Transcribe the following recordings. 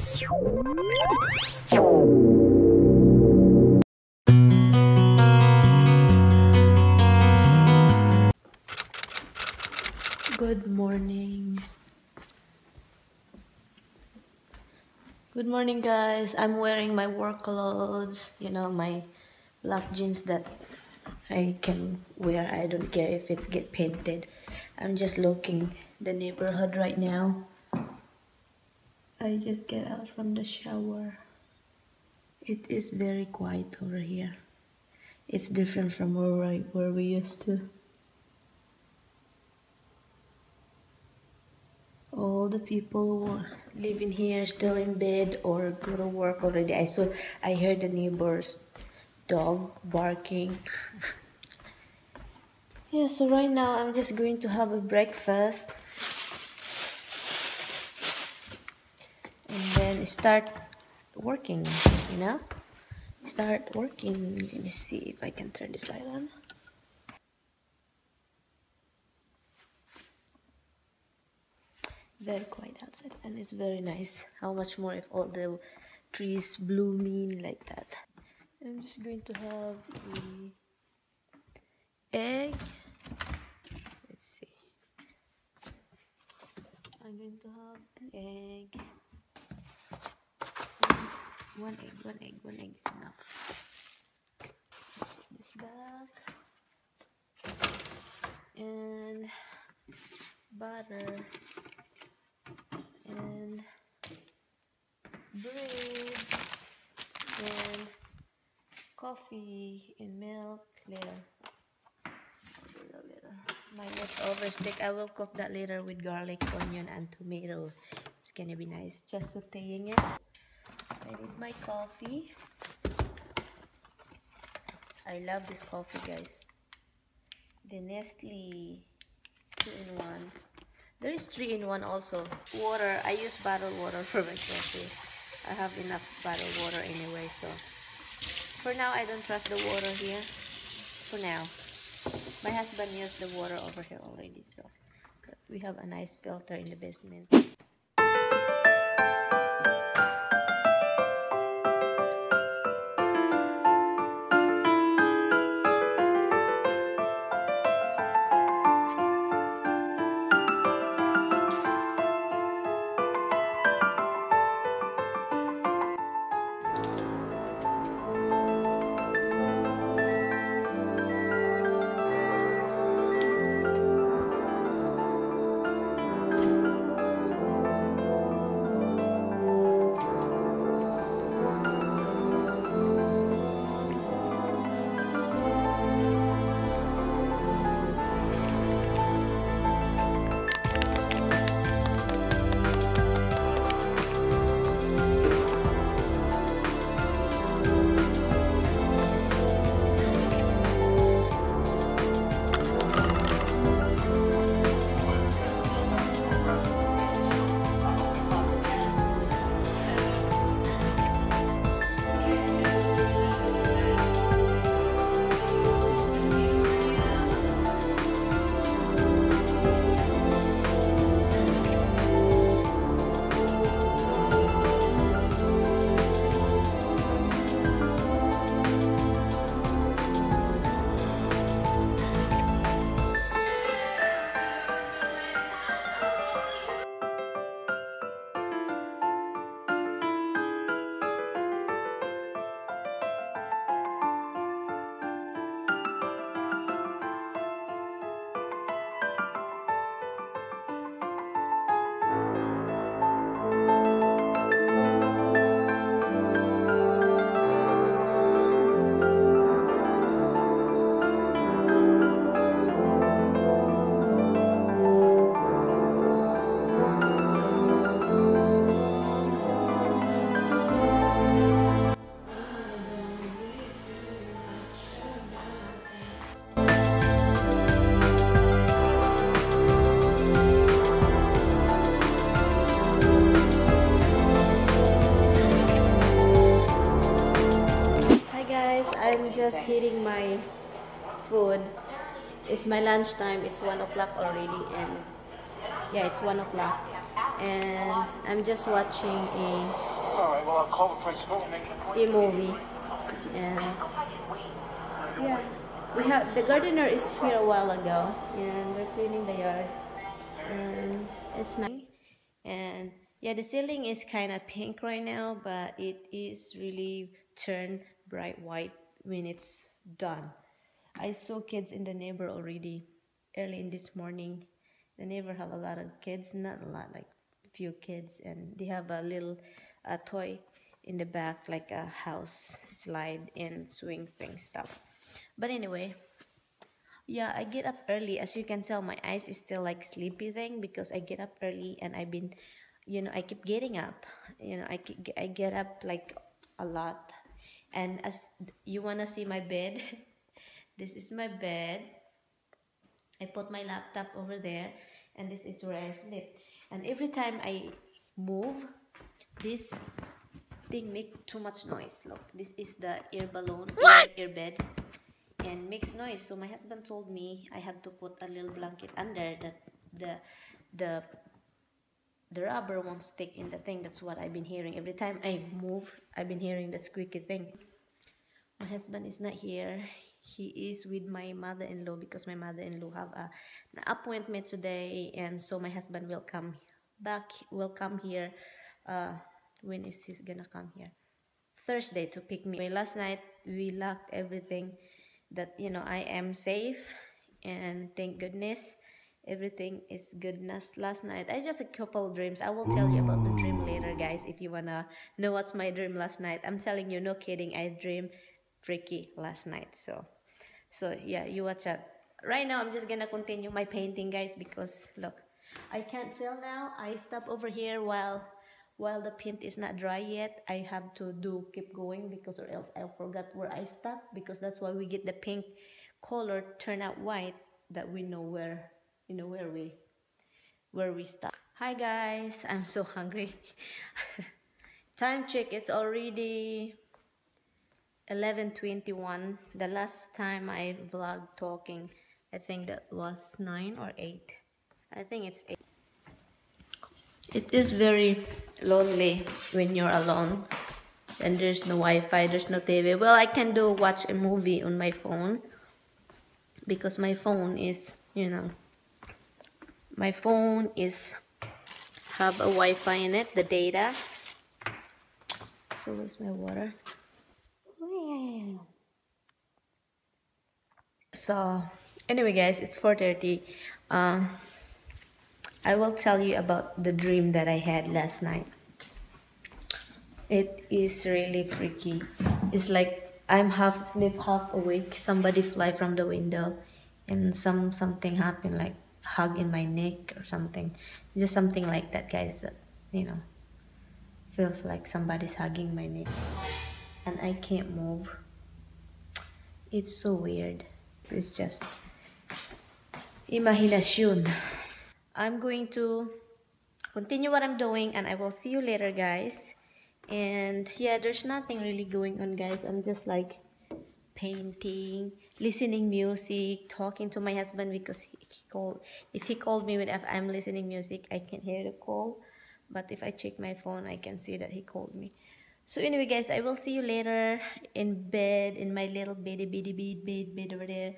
Good morning. Good morning, guys. I'm wearing my work clothes, you know, my black jeans that I can wear. I don't care if it's get painted. I'm just looking the neighborhood right now. I just get out from the shower. It is very quiet over here. It's different from where we used to. All the people who live in here still in bed or go to work already. I heard the neighbor's dog barking. Yeah, so right now I'm just going to have a breakfast and then start working, you know? Start working. Let me see if I can turn this light on. Very quiet outside and it's very nice. How much more if all the trees blooming like that. I'm just going to have a egg. Let's see. I'm going to have an egg. One egg is enough. Put this back. And butter. And bread. And coffee and milk later. My leftover steak, I will cook that later with garlic, onion, and tomato. It's gonna be nice. Just sauteing it. I need my coffee. I love this coffee, guys. The Nestle 2-in-1. There is 3-in-1 also. Water. I use bottled water for my coffee. I have enough bottled water anyway, so for now I don't trust the water here. For now. My husband used the water over here already, so we have a nice filter in the basement. I'm just hitting my food. It's my lunchtime. It's 1 o'clock already, and yeah, it's 1 o'clock. And I'm just watching a All right, well, I'll call the principal and make an appointment. movie. And yeah, we have the gardener is here a while ago, and we're cleaning the yard, and it's nice. And yeah, the ceiling is kind of pink right now, but it is really turned bright white when it's done. I saw kids in the neighbor already early in this morning. The neighbor have a lot of kids, not a lot, like few kids, and they have a little toy in the back, like a house slide and swing thing stuff. But anyway, yeah, I get up early. As you can tell, my eyes is still like sleepy thing because I get up early and I've been, I keep getting up. I get up like a lot. And as you wanna see my bed, this is my bed. I put my laptop over there, and this is where I sleep. And every time I move, this thing make too much noise. Look, this is the ear balloon, ear bed, and makes noise. So my husband told me I have to put a little blanket under that the the the rubber won't stick in the thing. That's what I've been hearing every time I move. I've been hearing the squeaky thing. My husband is not here. He is with my mother-in-law because my mother-in-law have an appointment today, and so my husband will come back. Will come here. When is he gonna come here? Thursday to pick me. Last night we locked everything that I am safe, and thank goodness everything is goodness. Last night I just a couple dreams. I will tell you about the dream later, guys, if you wanna know what's my dream last night. I'm telling you, no kidding, I dreamed freaky last night. So yeah, you watch out. Right now I'm just gonna continue my painting, guys, because look, I can't tell now. I stop over here while the paint is not dry yet. I have to keep going because or else I forgot where I stopped, because that's why we get the pink color turn out white, that we know where we stop. Hi guys, I'm so hungry. Time check, it's already 11:21. The last time I vlogged talking, I think that was 9 or 8. I think it's 8. It is very lonely when you're alone and there's no Wi-Fi, there's no TV. Well, I can watch a movie on my phone because my phone is, my phone is have a Wi-Fi in it, the data. So where's my water? So anyway, guys, it's 4:30. I will tell you about the dream that I had last night. It is really freaky. It's like I'm half asleep, half awake. Somebody fly from the window, and something happened, like hug in my neck or something. Just something like that, guys. That, feels like somebody's hugging my neck, and I can't move. It's so weird. It's just imagination. I'm going to continue what I'm doing, and I will see you later, guys. And yeah, there's nothing really going on, guys. I'm just like painting, listening music, talking to my husband because he called. If he called me if I'm listening music, I can't hear the call, but if I check my phone, I can see that he called me. So anyway, guys, I will see you later in bed, in my little bed over there.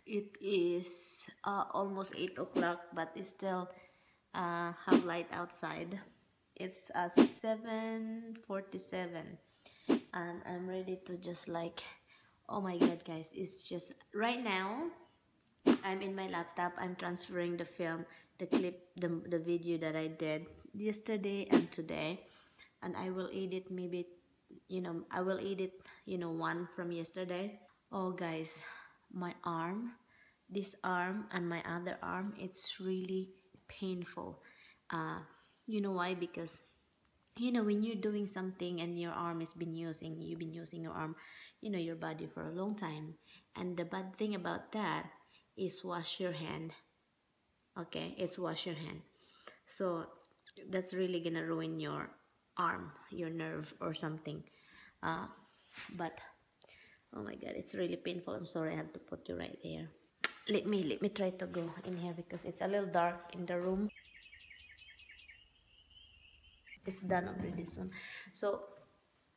It is almost 8 o'clock, but it's still have light outside. It's 7:47, and I'm ready to just like, oh my god, guys, it's just right now I'm in my laptop. I'm transferring the film, the clip, the video that I did yesterday and today, and I will edit maybe, I will edit, one from yesterday. Oh guys, my arm, this arm and my other arm, it's really painful. You know why? Because when you're doing something and your arm has been you've been using your arm, your body for a long time, and the bad thing about that is wash your hand. Okay, it's wash your hand. So that's really gonna ruin your arm, your nerve or something. But oh my god, it's really painful. I'm sorry, I have to put you right there. Let me try to go in here because it's a little dark in the room. it's done already soon. So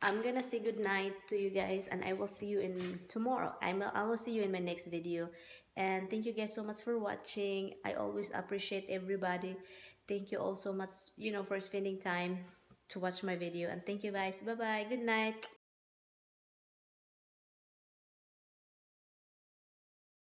I'm gonna say good night to you guys, and I will see you in tomorrow. I will see you in my next video. And thank you guys so much for watching. I always appreciate everybody. Thank you all so much, for spending time to watch my video. And thank you guys. Bye bye. Good night.